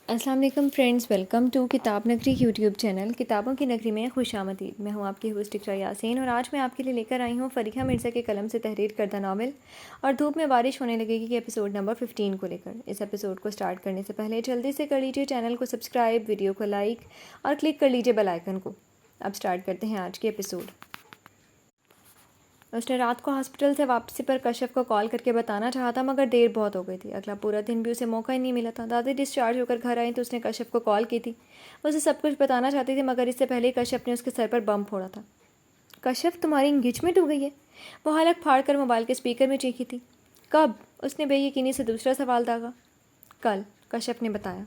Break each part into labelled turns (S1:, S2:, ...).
S1: السلام علیکم friends, welcome to کتاب نگری یوٹیوب چینل کتابوں کی نگری میں خوش آمدید۔ میں ہوں آپ کی ہوسٹ اقرا یاسین اور آج میں آپ کے لیے لے کر آئی ہوں فریحہ مرزا کے قلم سے تحریر کردہ ناول اور دھوپ میں بارش ہونے لگے گی کہ ایپیسوڈ نمبر 15 کو لے کر۔ اس ایپیسوڈ کو سٹارٹ کرنے سے پہلے جلدی سے کر لیجیے چینل کو سبسکرائب، ویڈیو کو لائک اور کلک کر لیجیے بیل آئیکن کو۔ اب سٹارٹ کرتے ہیں آج کی ایپیسوڈ۔ اس نے رات کو ہاسپٹل سے واپسی پر کشف کو کال کر کے بتانا چاہا تھا مگر دیر بہت ہو گئی تھی۔ اگلا پورا دن بھی اسے موقع ہی نہیں ملا تھا۔ دادی ڈسچارج ہو کر گھر آئیں تو اس نے کشف کو کال کی تھی۔ وہ اسے سب کچھ بتانا چاہتی تھی مگر اس سے پہلے ہی کشف نے اس کے سر پر بم پھوڑا تھا۔ کشف، تمہاری انگیجمنٹ ہو گئی ہے؟ وہ حلق پھاڑ کر موبائل کے اسپیکر میں چیخی تھی۔ کب؟ اس نے بے یقینی سے دوسرا سوال داغا۔ کل، کشف نے بتایا۔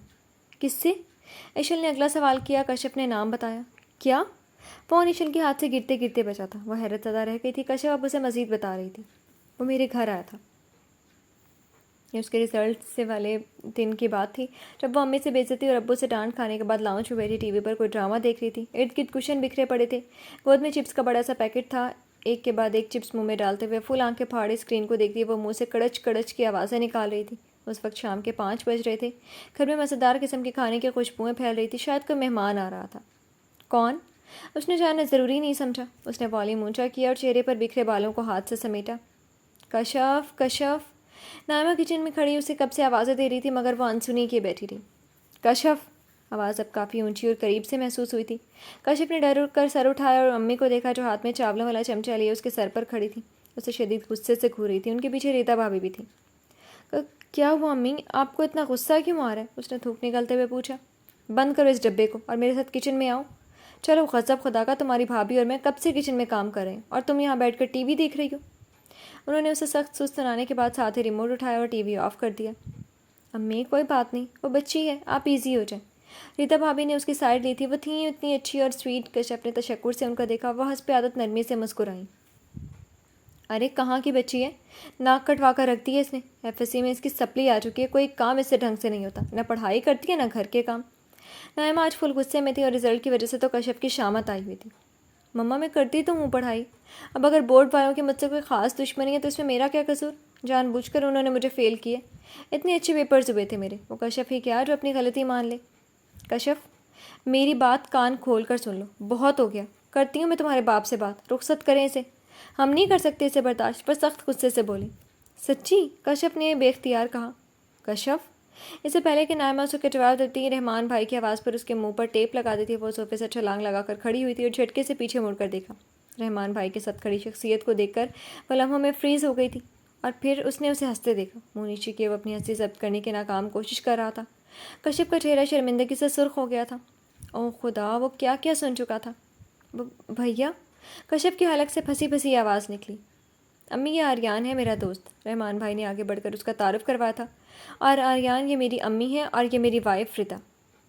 S1: کس سے؟ ایشل نے اگلا سوال کیا۔ کشف نے نام بتایا۔ کیا؟ فون ایشل کے ہاتھ سے گرتے گرتے بچا تھا۔ وہ حیرت زدہ رہ گئی تھی۔ کشف اب اسے مزید بتا رہی تھی۔ وہ میرے گھر آیا تھا۔ یہ اس کے رزلٹ سے والے دن کی بات تھی جب وہ امی سے بے عزتی اور ابو سے ڈانٹ کھانے کے بعد لاؤنج میں بیٹھی ٹی وی پر کوئی ڈرامہ دیکھ رہی تھی۔ ارد گرد کشن بکھرے پڑے تھے۔ گود میں چپس کا بڑا سا پیکٹ تھا۔ ایک کے بعد ایک چپس منہ میں ڈالتے ہوئے فل آنکھیں پھاڑے اسکرین کو دیکھتی وہ منہ سے کڑچ کڑچ کی آوازیں نکال رہی تھی۔ اس وقت شام کے 5 بج رہے تھے۔ گھر میں مزیدار قسم کے کھانے کی خوشبوئیں پھیل رہی تھی۔ شاید کوئی مہمان آ رہا تھا۔ کون؟ اس نے جاننا ضروری نہیں سمجھا۔ اس نے والیوم اونچا کیا اور چہرے پر بکھرے بالوں کو ہاتھ سے سمیٹا۔ کشف، کشف! نائمہ کچن میں کھڑی اسے کب سے آوازیں دے رہی تھی مگر وہ انسنی کیے بیٹھی رہی۔ کشف! آواز اب کافی اونچی اور قریب سے محسوس ہوئی تھی۔ کشف نے ڈر کر سر اٹھایا اور امی کو دیکھا جو ہاتھ میں چاولوں والا چمچہ لیے اس کے سر پر کھڑی تھی۔ اسے شدید غصے سے گھور رہی تھی۔ ان کے پیچھے ریتا بھابھی بھی تھی۔ کیا ہوا امی؟ آپ کو اتنا غصہ کیوں آ رہا ہے؟ اس نے تھوک نکلتے ہوئے پوچھا۔ بند کرو اس ڈبے کو اور میرے ساتھ کچن میں آؤ۔ چلو، غضب خدا کا، تمہاری بھابھی اور میں کب سے کچن میں کام کر رہے ہیں اور تم یہاں بیٹھ کر ٹی وی دیکھ رہی ہو۔ انہوں نے اسے سخت سست سنانے کے بعد ساتھ ہی ریموٹ اٹھایا اور ٹی وی آف کر دیا۔ امی، کوئی بات نہیں، وہ بچی ہے، آپ ایزی ہو جائیں۔ ریتا بھابھی نے اس کی سائڈ لی تھی۔ وہ تھیں اتنی اچھی اور سویٹ۔ کشف نے تشکر سے ان کا دیکھا۔ وہ حسب عادت نرمی سے مسکرائیں۔ ارے کہاں کی بچی ہے؟ ناک کٹوا کر رکھ دی ہے اس نے۔ FSC میں اس کی سپلی آ چکی ہے۔ کوئی کام اس سے ڈھنگ سے نہیں ہوتا، نہ پڑھائی کرتی ہے نہ گھر کے کام۔ نائمہ آج فل غصے میں تھی اور رزلٹ کی وجہ سے تو کشف کی شامت آئی ہوئی تھی۔ مما، میں کرتی تو ہوں پڑھائی، اب اگر بورڈ والوں کی مجھ سے کوئی خاص دشمنی ہے تو اس میں میرا کیا قصور؟ جان بوجھ کر انہوں نے مجھے فیل کیے۔ اتنے اچھے پیپرز ہوئے تھے میرے۔ وہ کشف ہی کیا جو اپنی غلطی مان لے۔ کشف، میری بات کان کھول کر سن لو، بہت ہو گیا۔ کرتی ہوں میں تمہارے باپ سے بات، رخصت کریں اسے، ہم نہیں کر سکتے اسے برداشت۔ پر سخت غصے سے بولی۔ سچی؟ کشف نے بے اختیار کہا۔ کشف! اس سے پہلے کہ نائمہ اسے کا جواب دیتی، رحمان بھائی کی آواز پر اس کے منہ پر ٹیپ لگا دی تھی۔ وہ صوفے سے چھلانگ لگا کر کھڑی ہوئی تھی اور جھٹکے سے پیچھے مڑ کر دیکھا۔ رحمان بھائی کے ساتھ کھڑی شخصیت کو دیکھ کر وہ لمحوں میں فریز ہو گئی تھی اور پھر اس نے اسے ہنستے دیکھا۔ منہ نیچے کیے وہ اپنی ہنسی ضبط کرنے کی ناکام کوشش کر رہا تھا۔ کشف کا چہرہ شرمندگی سے سرخ ہو گیا تھا۔ اوہ خدا، وہ کیا کیا سن چکا تھا۔ بھیا؟ کشف کی حلق سے پھنسی پھنسی آواز نکلی۔ امی، یہ آریان ہے میرا دوست۔ رحمان بھائی نے آگے بڑھ کر اس کا تعارف کروایا تھا۔ اور آریان، یہ میری امی ہے اور یہ میری وائف ردا۔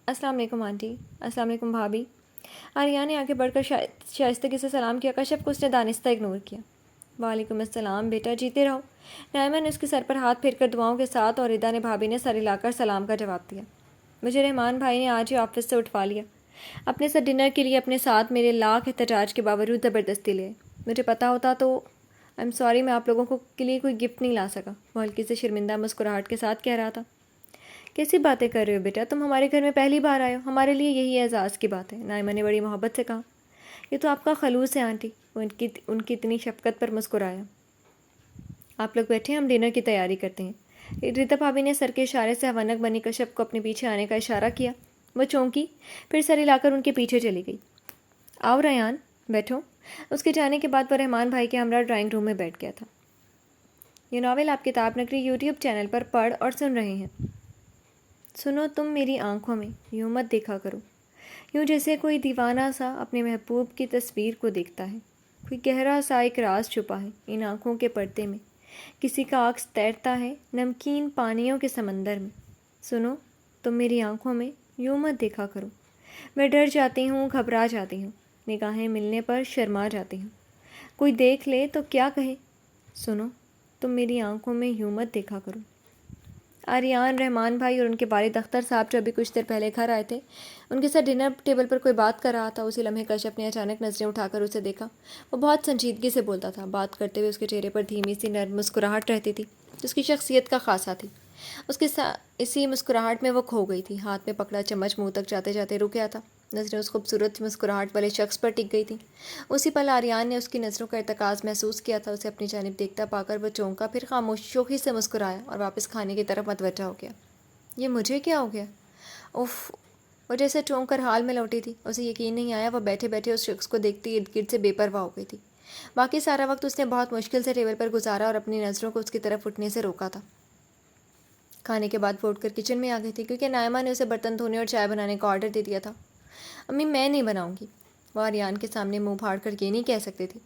S1: السلام علیکم آنٹی۔ السلام علیکم بھابھی۔ آریان نے آگے بڑھ کر شائستگی سے سلام کیا۔ کشف کو اس نے دانستہ اگنور کیا۔ وعلیکم السلام بیٹا، جیتے رہو۔ نائمہ نے اس کے سر پر ہاتھ پھیر کر دعاؤں کے ساتھ اور ردا نے بھابھی نے سر ہلا کر سلام کا جواب دیا۔ مجھے رحمان بھائی نے آج ہی آفس سے اٹھوا لیا۔ اپنے ساتھ ڈنر کے لیے اپنے ساتھ میرے لاکھ احتجاج کے باوجود زبردستی لے۔ مجھے پتہ ہوتا تو آئی ایم سوری، میں آپ لوگوں کے لیے کوئی گفٹ نہیں لا سکا۔ وہ ہلکی سے شرمندہ مسکراہٹ کے ساتھ کہہ رہا تھا۔ کیسی باتیں کر رہے ہو بیٹا، تم ہمارے گھر میں پہلی بار آئے ہو، ہمارے لیے یہی اعزاز کی بات ہے۔ نائمہ نے بڑی محبت سے کہا۔ یہ تو آپ کا خلوص ہے آنٹی۔ وہ ان کی اتنی شفقت پر مسکرایا۔ آپ لوگ بیٹھے، ہم ڈنر کی تیاری کرتے ہیں۔ ریتا بھابھی نے سر کے اشارے سے حونک بنی کشف کو اپنے پیچھے آنے کا اشارہ کیا۔ وہ چونکی، پھر سر ہلا کر ان کے پیچھے چلی گئی۔ آؤ ریان، بیٹھو۔ اس کے جانے کے بعد وہ رحمان بھائی کے ہمراہ ڈرائنگ روم میں بیٹھ گیا تھا۔ یہ ناول آپ کتاب نگری یوٹیوب چینل پر پڑھ اور سن رہے ہیں۔ سنو، تم میری آنکھوں میں یوں مت دیکھا کرو، یوں جیسے کوئی دیوانہ سا اپنے محبوب کی تصویر کو دیکھتا ہے۔ کوئی گہرا سا ایک راز چھپا ہے ان آنکھوں کے پردے میں، کسی کا عکس تیرتا ہے نمکین پانیوں کے سمندر میں۔ سنو، تم میری آنکھوں میں یوں مت دیکھا کرو، میں ڈر جاتی ہوں، گھبرا جاتی ہوں، نگاہیں ملنے پر شرما جاتی ہوں، کوئی دیکھ لے تو کیا کہے۔ سنو، تم میری آنکھوں میں یوں مت دیکھا کرو۔ آریان، رحمان بھائی اور ان کے والد اختر صاحب جو ابھی کچھ دیر پہلے گھر آئے تھے، ان کے ساتھ ڈنر ٹیبل پر کوئی بات کر رہا تھا۔ اسی لمحے کشف نے اچانک نظریں اٹھا کر اسے دیکھا۔ وہ بہت سنجیدگی سے بولتا تھا۔ بات کرتے ہوئے اس کے چہرے پر دھیمی سی نرم مسکراہٹ رہتی تھی جو اس کی شخصیت کا خاصہ تھی۔ اس کے اسی مسکراہٹ میں وہ کھو گئی تھی. ہاتھ میں پکڑا چمچ منہ تک جاتے جاتے رک گیا تھا. نظریں اس خوبصورت مسکراہٹ والے شخص پر ٹک گئی تھیں. اسی پل آریان نے اس کی نظروں کا ارتکاز محسوس کیا تھا. اسے اپنی جانب دیکھتا پا کر وہ چونکا, پھر خاموشی سے مسکرایا اور واپس کھانے کی طرف متوجہ ہو گیا. یہ مجھے کیا ہو گیا؟ اف! وہ جیسے چونک کر حال میں لوٹی تھی. اسے یقین نہیں آیا. وہ بیٹھے بیٹھے اس شخص کو دیکھتی ارد گرد سے بے پرواہ ہو گئی تھی. باقی سارا وقت اس نے بہت مشکل سے ٹیبل پر گزارا اور اپنی نظروں کو اس کی طرف اٹھنے سے روکا تھا. کھانے کے بعد وہ اٹھ کر کچن میں آ گئی تھی کیونکہ نائمہ نے اسے برتن دھونے اور چائے بنانے کا آرڈر دے دیا تھا. امی میں نہیں بناؤں گی. وہ آریان کے سامنے منہ پھاڑ کر یہ نہیں کہہ سکتی تھی.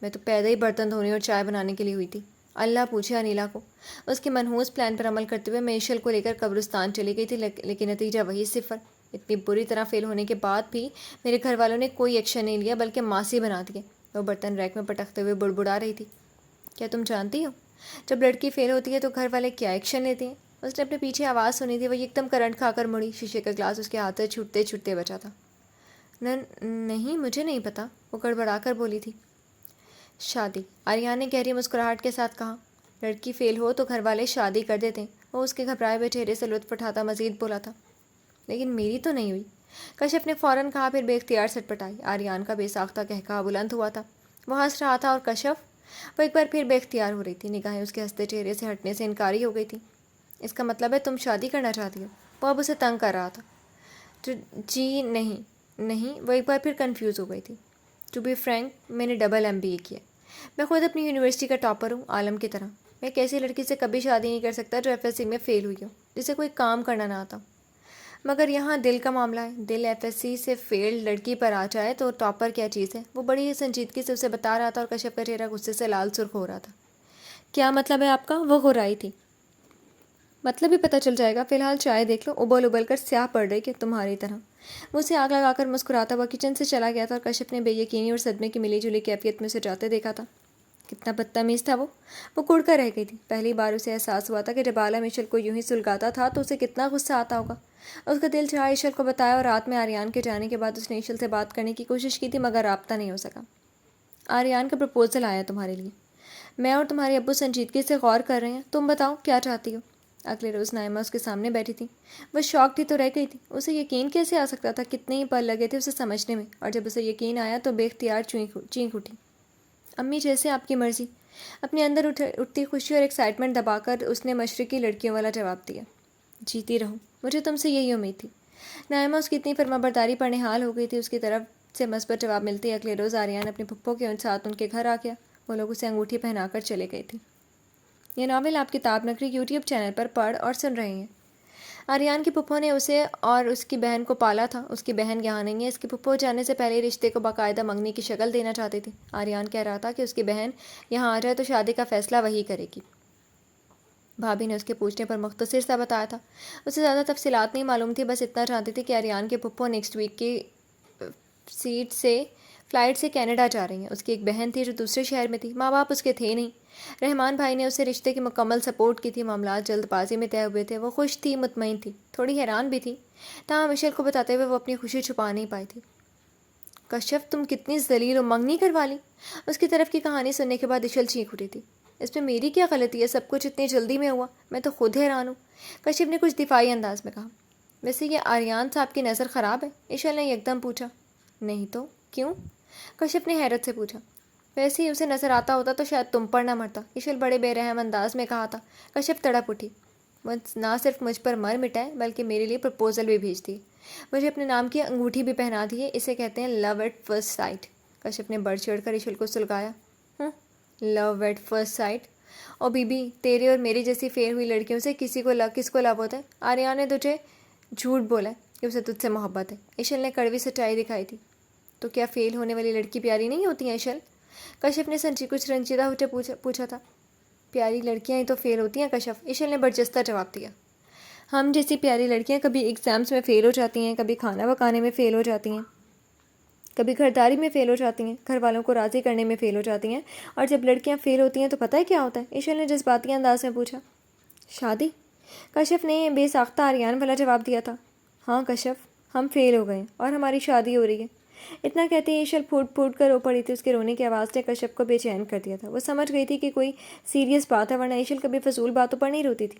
S1: میں تو پیدا ہی برتن دھونے اور چائے بنانے کے لیے ہوئی تھی. اللہ پوچھے انیلا کو. اس کے منحوس پلان پر عمل کرتے ہوئے میں ایشل کو لے کر قبرستان چلی گئی تھی, لیکن نتیجہ وہی صفر. اتنی بری طرح فیل ہونے کے بعد بھی میرے گھر والوں نے کوئی ایکشن نہیں لیا بلکہ ماسی بنا دیے. وہ برتن ریک میں پٹکتے ہوئے بڑبڑا رہی تھی. کیا تم جانتی ہو جب لڑکی فیل ہوتی ہے تو گھر والے کیا ایکشن لیتے ہیں؟ اس نے اپنے پیچھے آواز سنی تھی. وہ ایک دم کرنٹ کھا کر مڑی. شیشے کا گلاس اس کے ہاتھ سے چھوٹتے چھوٹتے بچا تھا. نہیں مجھے نہیں پتا, وہ گڑبڑا کر بولی تھی. شادی, آریان نے گہری مسکراہٹ کے ساتھ کہا. لڑکی فیل ہو تو گھر والے شادی کر دیتے ہیں. وہ اس کے گھبرائے ہوئے چہرے سے لطف اٹھاتا مزید بولا تھا. لیکن میری تو نہیں ہوئی, کشف نے فوراً کہا, پھر بے اختیار سٹپٹائی. آریان کا بے ساختہ قہقہا بلند ہوا تھا. وہ ہنس رہا تھا اور کشف, وہ ایک بار پھر بے اختیار ہو رہی تھی. نگاہیں اس کے ہنستے چہرے سے ہٹنے سے انکاری ہو گئی تھی. اس کا مطلب ہے تم شادی کرنا چاہتی ہو؟ وہ اب اسے تنگ کر رہا تھا. جی نہیں. وہ ایک بار پھر کنفیوز ہو گئی تھی. ٹو بی فرینک, میں نے ڈبل MBA کیا. میں خود اپنی یونیورسٹی کا ٹاپر ہوں, عالم کی طرح. میں ایک ایسی لڑکی سے کبھی شادی نہیں کر سکتا جو FSC میں فیل ہوئی ہو, جسے کوئی کام کرنا نہ آتا. مگر یہاں دل کا معاملہ ہے. دل FSC سے فیلڈ لڑکی پر آ جائے تو ٹاپر کیا چیز ہے؟ وہ بڑی ہی سنجیدگی سے اسے بتا رہا تھا اور کشف کا چہرہ غصے سے لال سرخ ہو رہا تھا. کیا مطلب ہے آپ کا؟ وہ غرائی تھی. مطلب ہی پتہ چل جائے گا. فی الحال چائے دیکھ لو. ابل کر سیاہ پڑ رہی کہ تمہاری طرح. وہ اسے آگ لگا کر مسکراتا ہوا کچن سے چلا گیا تھا اور کشف نے بے یقینی اور صدمے کی ملی جلی کیفیت میں اسے جاتے دیکھا تھا. کتنا بدتمیز تھا وہ کڑ کر رہ گئی تھی. پہلی بار اسے احساس ہوا تھا کہ جب عالم ایشل کو یوں ہی سلگاتا تھا تو اسے کتنا غصہ آتا ہوگا. اس کا دل چاہا ایشل کو بتایا, اور رات میں آریان کے جانے کے بعد اس نے ایشل سے بات کرنے کی کوشش کی تھی مگر رابطہ نہیں ہو سکا. آریان کا پرپوزل آیا تمہارے لیے. میں اور تمہارے ابو سنجیدگی سے غور کر رہے ہیں. تم بتاؤ کیا چاہتی ہو؟ اگلے روز نائمہ اس کے سامنے بیٹھی تھی. وہ شاک تھی تو رہ گئی تھی. اسے یقین کیسے آ سکتا تھا؟ کتنے ہی پل لگے تھے اسے سمجھنے میں, اور جب اسے یقین آیا تو بے اختیار چینک اٹھی. امی جیسے آپ کی مرضی. اپنے اندر اٹھتی خوشی اور ایکسائٹمنٹ دبا کر اس نے مشرقی لڑکیوں والا جواب دیا. جیتی رہو, مجھے تم سے یہی امید تھی. نائمہ اس کی اتنی فرما برداری پر نہال ہو گئی تھی. اس کی طرف سے مثبت جواب ملتے اگلے روز آریان اپنے پھپھو کے ساتھ ان کے گھر آ گیا. وہ لوگ اسے انگوٹھی پہنا کر چلے گئے تھے. یہ ناول آپ کتاب نگری YouTube چینل پر پڑھ اور سن رہے ہیں. آریان کی پھپھو نے اسے اور اس کی بہن کو پالا تھا. اس کی بہن یہاں نہیں ہے. اس کی پھپھو جانے سے پہلے رشتے کو باقاعدہ منگنی کی شکل دینا چاہتی تھی. آریان کہہ رہا تھا کہ اس کی بہن یہاں آ جائے تو شادی کا فیصلہ وہی کرے گی. بھابھی نے اس کے پوچھنے پر مختصر سا بتایا تھا. اسے زیادہ تفصیلات نہیں معلوم تھی, بس اتنا جانتی تھی کہ آریان کے پھپھو نیکسٹ ویک کی فلائٹ سے کینیڈا جا رہی ہیں. اس کی ایک بہن تھی جو دوسرے شہر میں تھی. ماں باپ اس کے تھے نہیں. رحمان بھائی نے اسے رشتے کی مکمل سپورٹ کی تھی. معاملات جلد بازی میں طے ہوئے تھے. وہ خوش تھی, مطمئن تھی, تھوڑی حیران بھی تھی. تاہم ایشل کو بتاتے ہوئے وہ اپنی خوشی چھپا نہیں پائی تھی. کشف, تم کتنی ذلیل و منگنی کروا لی. اس کی طرف کی کہانی سننے کے بعد ایشل چینک اٹھی تھی. اس میں میری کیا غلطی ہے؟ سب کچھ اتنی جلدی میں ہوا, میں تو خود حیران ہوں. کشف نے کچھ دفاعی انداز میں کہا. ویسے یہ آریان صاحب کی نظر خراب ہے؟ ایشل نے یکدم پوچھا. نہیں تو کیوں؟ کشف نے حیرت سے پوچھا. ویسے ہی اسے نظر آتا ہوتا تو شاید تم پر نہ مرتا. ایشل بڑے بے رحم انداز میں کہا تھا. کشف تڑپ اٹھی. وہ نہ صرف مجھ پر مر مٹائے بلکہ میرے لیے پرپوزل بھی بھیج دی. مجھے اپنے نام کی انگوٹھی بھی پہنا دی ہے. اسے کہتے ہیں لو ایٹ فرسٹ سائٹ. کشف نے بڑھ چڑھ کر ایشل کو سلگایا. Love at first sight? او بی بی, تیرے اور میری جیسی فیل ہوئی لڑکیوں سے کس کو لو ہوتا ہے؟ آریان نے تجھے جھوٹ بولا ہے کہ اسے تجھ سے محبت ہے. ایشل نے کڑوی سچائی دکھائی تھی. تو کیا فیل ہونے والی لڑکی پیاری نہیں ہوتی ہیں ایشل؟ کشف نے کچھ رنجیدہ ہو پوچھا تھا. پیاری لڑکیاں ہی تو فیل ہوتی ہیں کشف, ایشل نے برجستہ جواب دیا. ہم جیسی پیاری لڑکیاں کبھی ایگزامس میں فیل ہو جاتی ہیں, کبھی کھانا پکانے میں فیل ہو جاتی ہیں, کبھی گھرداری میں فیل ہو جاتی ہیں, گھر والوں کو راضی کرنے میں فیل ہو جاتی ہیں, اور جب لڑکیاں فیل ہوتی ہیں تو پتہ ہے کیا ہوتا ہے؟ ایشل نے جذباتی انداز میں پوچھا. شادی؟ کشف نے بے ساختہ آریان والا جواب دیا تھا. ہاں کشف, ہم فیل ہو گئے ہیں اور ہماری شادی ہو رہی ہے. اتنا کہتے ہی ایشل پھوٹ کر رو پڑی تھی. اس کے رونے کی آواز نے کشف کو بے چین کر دیا تھا. وہ سمجھ گئی تھی کہ کوئی سیریس بات ہے, ورنہ ایشل کبھی فضول باتوں پر نہیں روتی تھی.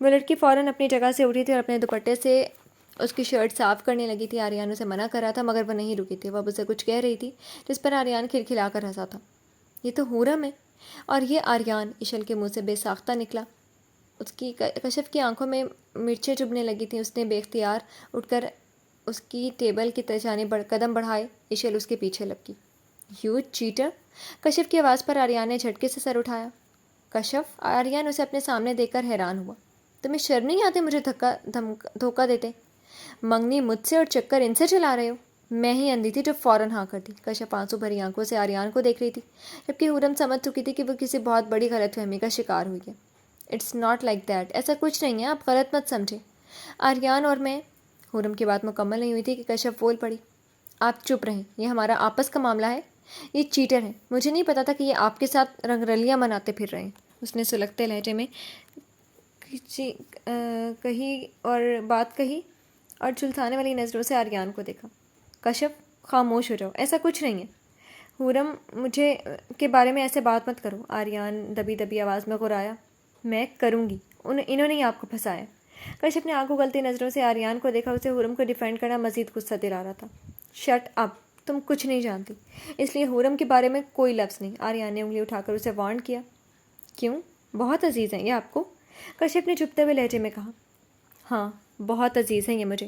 S1: وہ لڑکی فوراً اپنی جگہ سے اٹھی تھی اور اپنے دوپٹے سے اس کی شرٹ صاف کرنے لگی تھی. آریان اسے منع کر رہا تھا مگر وہ نہیں رکی تھی. وہ اب اسے کچھ کہہ رہی تھی جس پر آریان کھلکھلا کر ہنسا تھا. یہ تو حورم ہے. اور یہ آریان ایشل کے منہ سے بے ساختہ نکلا. اس کی کشف کی آنکھوں میں مرچیں چبھنے لگی تھیں. اس نے بے اختیار اٹھ کر اس کی ٹیبل کی جانب قدم بڑھائے. ایشل اس کے پیچھے لپکی. You chatter. کشف کی آواز پر آریان نے جھٹکے سے سر اٹھایا. کشف. آریان اسے اپنے سامنے دیکھ کر حیران ہوا. تمہیں شرم نہیں آتے مجھے دھوکہ دیتے؟ منگنی مجھ سے اور چکر ان سے چلا رہے ہو؟ میں ہی اندھی تھی جو فوراً ہاں کر دی. کشف آنسو بھری آنکھوں سے آریان کو دیکھ رہی تھی جبکہ حورم سمجھ چکی تھی کہ وہ کسی بہت بڑی غلط فہمی کا شکار ہوئی ہے. It's not like that. ایسا کچھ نہیں ہے. آپ غلط مت سمجھے. آریان اور میں. حورم کی بات مکمل نہیں ہوئی تھی کہ کشف بول پڑی. آپ چپ رہیں. یہ ہمارا آپس کا معاملہ ہے. یہ چیٹر ہیں. مجھے نہیں پتا تھا کہ یہ آپ کے ساتھ رنگ رلیاں مناتے پھر رہے ہیں. اس نے سلگتے لہجے میں کہی اور بات کہی اور جھلسانے والی نظروں سے آریان کو دیکھا. کشف خاموش ہو جاؤ. ایسا کچھ نہیں ہے. حورم مجھے کے بارے میں ایسے بات مت کرو. آریان دبی دبی آواز میں غرایا. میں کروں گی. انہوں نے ہی آپ کو پھنسایا. کشف نے آنکھوں گلتی نظروں سے آریان کو دیکھا. اسے حورم کو ڈیفینڈ کرنا مزید غصہ دلا رہا تھا. Shut up. تم کچھ نہیں جانتی. اس لیے حورم کے بارے میں کوئی لفظ نہیں. آریان نے انگلی اٹھا کر اسے وارن کیا. کیوں؟ بہت عزیز ہیں یہ آپ کو؟ کشف نے چپتے ہوئے لہجے میں کہا. ہاں بہت عزیز ہیں یہ مجھے.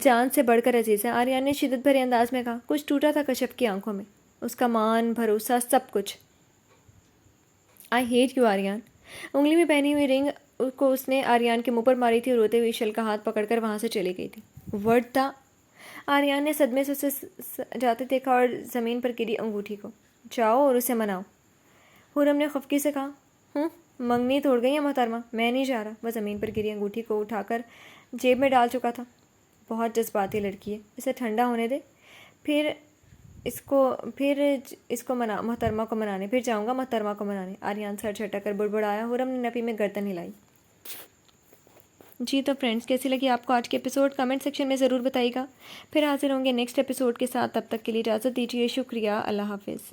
S1: جان سے بڑھ کر عزیز ہیں. آریان نے شدت بھرے انداز میں کہا. کچھ ٹوٹا تھا کشف کی آنکھوں میں. اس کا مان بھروسہ سب کچھ. I hate you Aryan. انگلی میں پہنی ہوئی رنگ کو اس نے آریان کے منہ پر ماری تھی اور روتے ہوئے ایشل کا ہاتھ پکڑ کر وہاں سے چلی گئی تھی. ورڈ تھا. آریان نے صدمے سے اسے جاتے دیکھا اور زمین پر گری انگوٹھی کو. جاؤ اور اسے مناؤ. حورم نے خفگی سے کہا. منگنی توڑ گئی ہے محترمہ. میں نہیں جا رہا. وہ زمین پر گری انگوٹھی کو اٹھا کر جیب میں ڈال چکا تھا. بہت جذباتی لڑکی ہے. اسے ٹھنڈا ہونے دے. پھر اس کو محترمہ کو منانے. پھر جاؤں گا محترمہ کو منانے. آریان سر جھٹک کر بڑبڑایا. حورم نے نفی میں گردن ہلائی. جی تو فرینڈس کیسی لگی آپ کو آج کے ایپیسوڈ؟ کمنٹ سیکشن میں ضرور بتائیے گا. پھر حاضر ہوں گے نیکسٹ ایپیسوڈ کے ساتھ. تب تک کے لیے اجازت دیجیے. شکریہ. اللہ حافظ.